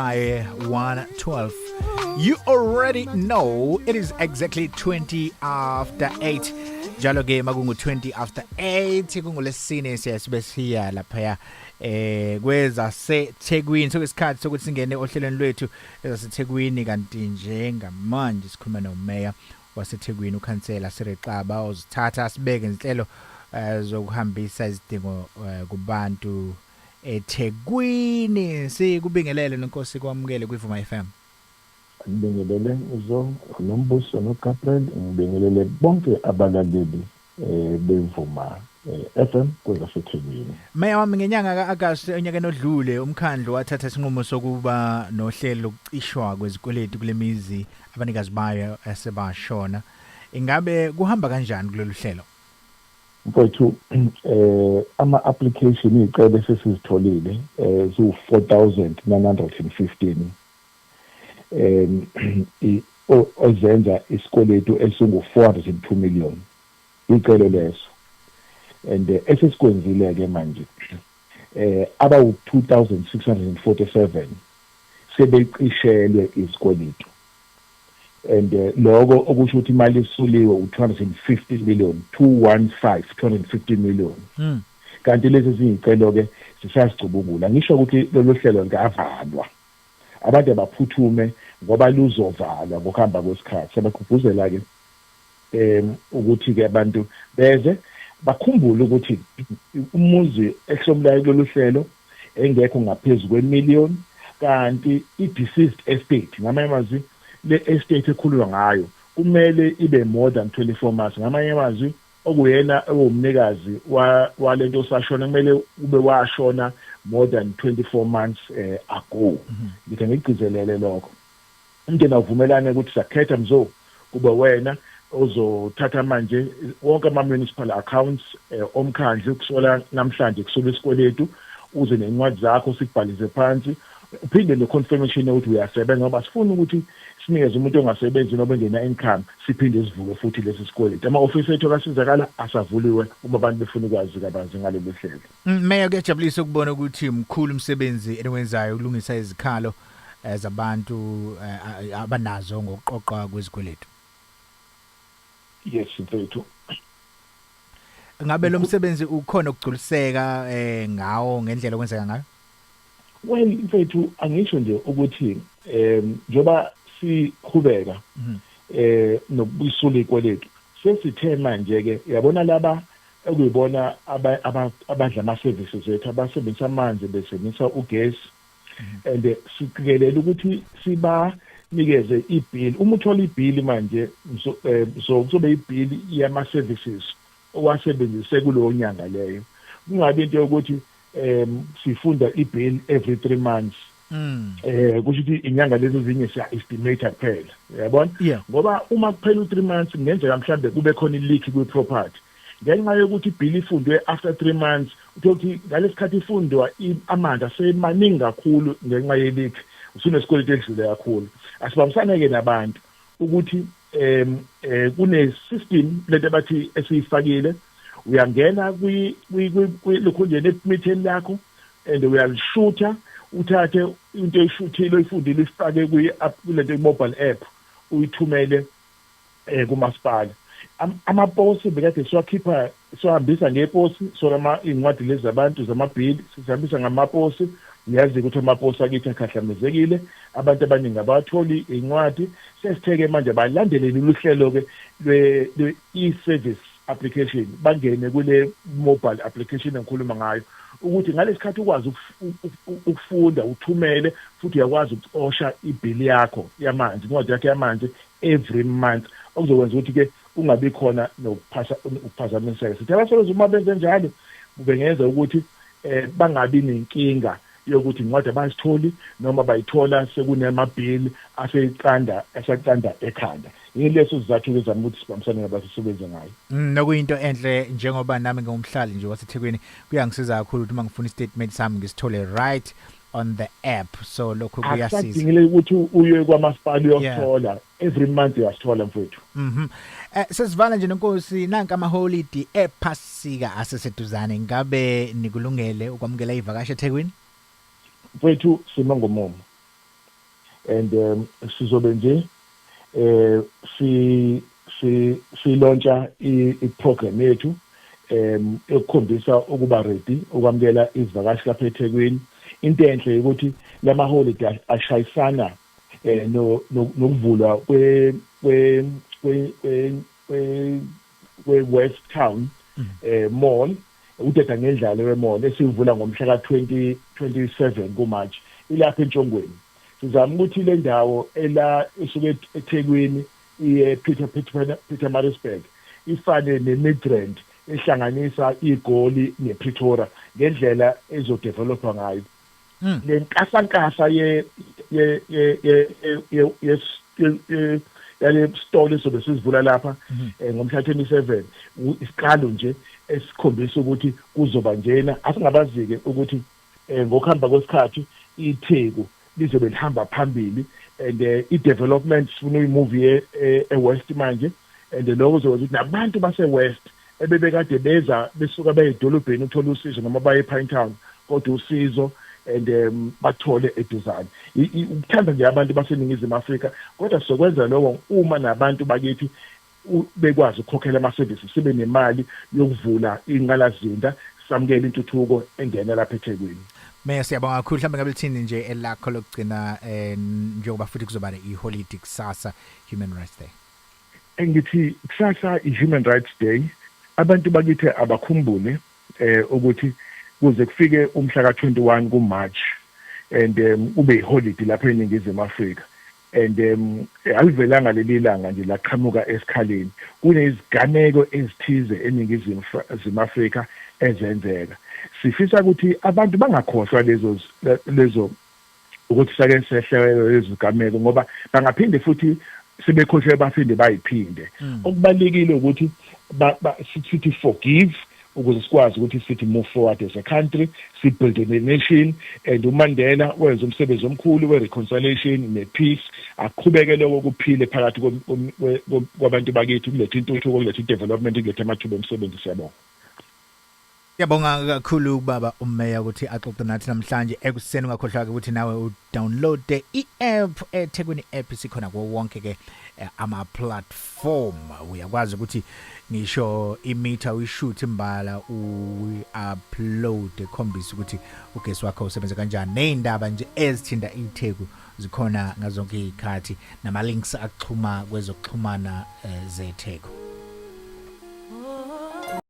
by 1:12. You already know it is exactly 20 after 8. Jalo ke makungu 20 after 8 kungolesine siyasibesiya lapha kweza seThekwini sokusikhathi sokuthi singene ohlelweni lwethu ezaseThekwini kanti njengamanje sikhuluma noMayor waseThekwini uKhansela Sireqaba ozithatha sibeke inhlelo zokuhambisa izidingo kubantu eThekwini. Sikubingelele nonkosi kwamukele kwiVuma FM. Ngibingelele uzo nombuso noGabriel, ngibingelele bonke abalaleli beVuma FM kwezaseThekwini. Mayor wami, ngenyanga kaAgasti onyakeni odlule umkhandlu wathatha isinqumo sokuba nohlelo lokucishwa kwezikweletu kule mizi abanikazi bayo asebashona. Ingabe kuhamba kanjani kulolu hlelo? Mfowethu, ama-application iy'celo esesizitholile zu-4,915 ozenza isikweletu esingu-402 million icelo leso, and esesikwenzile-ke manje abawu-2,647 sebecishelwe isikweletu, and lokho okusho ukuthi imali esuliwe u250 million 250 million. Kanti lezi ziyicelo ke sisazicubungula. Ngisho ukuthi lolu hlelo likavalwa, abantu abaphuthume ngoba luzovalwa ngokuhamba kwesikhathi. Sabagqugquzela ke ukuthi ke abantu beze bakhumbule ukuthi umuzi ehlomlayo lolu hlelo engekho ngaphezulu kwe-1,000,000, kanti i-deceased estate ngamanye amazwi le estate ekhululwa ngayo kumele ibe more than 24 months. Ngamanye amazwi okuyena owumnikazi walento osashona kumele ube washona more than 24 months ago. Ngithe ngigcizelele lokho. Umndeni avumelane ukuthi sakhetha mzo kube wena ozothatha manje wonke ama-municipal accounts omkhandlu kusola namhlanje kusola isikweletu, uze nencwadi zakho sikubhalize phansi, uphinde ne-confirmation yokuthi uyasebenza, ngoba sifuna ukuthi sinikeze umuntu ongasebenzi noba engena income siphinde sivuke futhi lesi sikweletu. Ama-ofisi ethu akasizakala asavuliwe uma abantu befuna ukwazi kabanzi ngalolu hlelo. Mayor, kuyajabulisa ukubona ukuthi mkhulu umsebenzi eniwenzayo ukulungisa izikhalo zabantu abanazo ngokuqoqwa kwezikweletu. Yes, mfethu. Ngabe lo msebenzi ukhona ukugculiseka ngawo ngendlela okwenzeka ngayo? Well, mfethu, angisho nje ukuthi njoba siqhubeka nokubuyisula ikweletu, sesithe manje ke yabona laba ekuyibona abadla ama-services ethu abasebenzisa amanzi besebenzisa ugesi, and siqikelela ukuthi sibanikeze ibhili. Uma uthola ibhili manje so kuzobe ibhili yama-services owasebenzise kulowo nyanga leyo, kungabi into yokuthi sifunda i-bill every 3 months. Kusho ukuthi inyanga lezi ezinye siya-estimate kuphela, uyabona? Ngoba uma kuphela u-3 months ngenzeka mhlawumbe kube khona i-leak kwi-property, ngenxa yokuthi ibhili ifundwe after 3 months, ukuthi ngalesikhathi ifundwa amanzi asemaningi kakhulu ngenxa ye-leak, usunesikweletu esidlule kakhulu. Asibambisane-ke nabantu ukuthi kune-system lento abathi esiyifakile, uyangena kwilokhunjeni ephumitheni lakho and uyalishutha, uthathe into eyishuthile oyifundile ifake kulento mobile app uyithumele kumasipala. Amaposi bekade siwakhipha siwahambisa ngeposi, sona iy'ncwadi lezi zabantu zamabhili sihambisa ngamaposi. Niyazi ukuthi amaposi akithi akhahlamezekile, abantu abaningi abatholi iy'ncwadi. Sesitheke manje balandelele uhlelo-ke lwe-e-service application, bangene kule mobile application engikhuluma ngayo, ukuthi ngalesikhathi ukwazi ukufunda uthumele futhi uyakwazi ukuxosha ibhili yakho yamanzi, incwadi yakho yamanzi every month, okuzokwenza ukuthi-ke ungabi khona ukuphazamiseka. Sithi abasebenzi uma benze njalo bengenza ukuthi bangabi nenkinga yokuthi incwadi abazitholi noma bayithola sekunemabhili asaqanda ekhanda. Yileso sizathu lezama ukuthi sibambisane nabasebenza ngayo. Nokuyinto enhle njengoba nami ngumhlali nje waseThekwini kuyangisiza kakhulu ukuthi uma ngifuna istatement sami ngisithole right on the app, so lokho kuyasiza. Asadingile ukuthi uye kwamasipala uyothola every month uyasithola mfethu. Sesivala nje nonkosi, nanka ama-holiday ephasika aseseduzane, ngabe nikulungele ukwamukela ivakasha eThekwini? Mfethu sima ngomumo. and sizobe nje si launcha iprogram yethu ekukhombisa ukuba ready ukwamukela izivakashi lapha eThekwini. Into enhle ukuthi lama holiday ashayisana nokuvulwa kwe West Town mall, udeda ngendlala wemall esivula ngomhla ka-27 kuMarch ilapha eNtshongweni. Sizama ukuthi le ndawo ela esuke eThekwini iye Pietermaritzburg ifane ne-Midrand ehlanganisa iGoli nePretoria ngendlela ezodevelopwa ngayo. Le nkasankasa yale store sobe sizivula lapha ngomhla 27 isiqalo nje esikhombisa ukuthi kuzoba njena asingabazike ukuthi ngokuhamba kwesikhathi iTheku lizobe lihamba phambili and i-development sifuna uyimovie eWest manje and lokho kuzokwenza ukuthi nabantu base-West ebebekade beza besuka bayedolobheni ukuthola usizo noma baye ePinetown kodwa usizo and bathole eduzane. Ukuthanda nje abantu baseNingizimu Afrika kodwa sizokwenza lokho uma nabantu bakithi bekwazi ukukhokhela ama-services sibe nemali yokuvula ingqalazinda samukela intuthuko engena lapha eThekwini. Meya siyabonga kakhulu mhlawumbe ngabe lithini nje elakho lokugcina njengoba futhi kuzoba i-holiday kusasa Human Rights Day. Engithi kusasa i-Human Rights Day abantu bakithi abakhumbule ukuthi kuze kufike umhla ka-21 kuMarch and ube i-holiday lapha eNingizimu Afrika and alivelanga leli langa nje laqhamuka esikhaleni kunezigameko ezithize eNingizimu Afrika ezenzeka. Sifisa ukuthi abantu bangakhohlwa lezo ukuthi sake sehlelo lezigameko ngoba bangaphinde futhi sebekhohlwe baphinde bayiphinde. Okubalekile ukuthi sithi forgive ukuze sikwazi ukuthi sithi move forward as a country, si build a nation and uMandela wenza umsebenzi omkhulu we-reconciliation ne-peace aqhubekele ukuphile phakathi kwabantu bakithi kuletha intuthuko kuletha i-development kuletha amathuba omsebenzi. Siyabonga. Siyabonga kakhulu baba uMeya ukuthi axoxe nathi namhlanje ekuseni ungakhohlwa ukuthi nawe udownload i-app eThekwini app sikhona kuwo wonke ke ama platform uyakwazi ukuthi ngisho imeter uyishoot imbala u-upload ekhombisa ukuthi ugesi wakho usebenza kanjani nezindaba nje ezithinta iTheku zikhona ngazonke izikhathi nama links axhuma kwezokuxhumana zeTheku.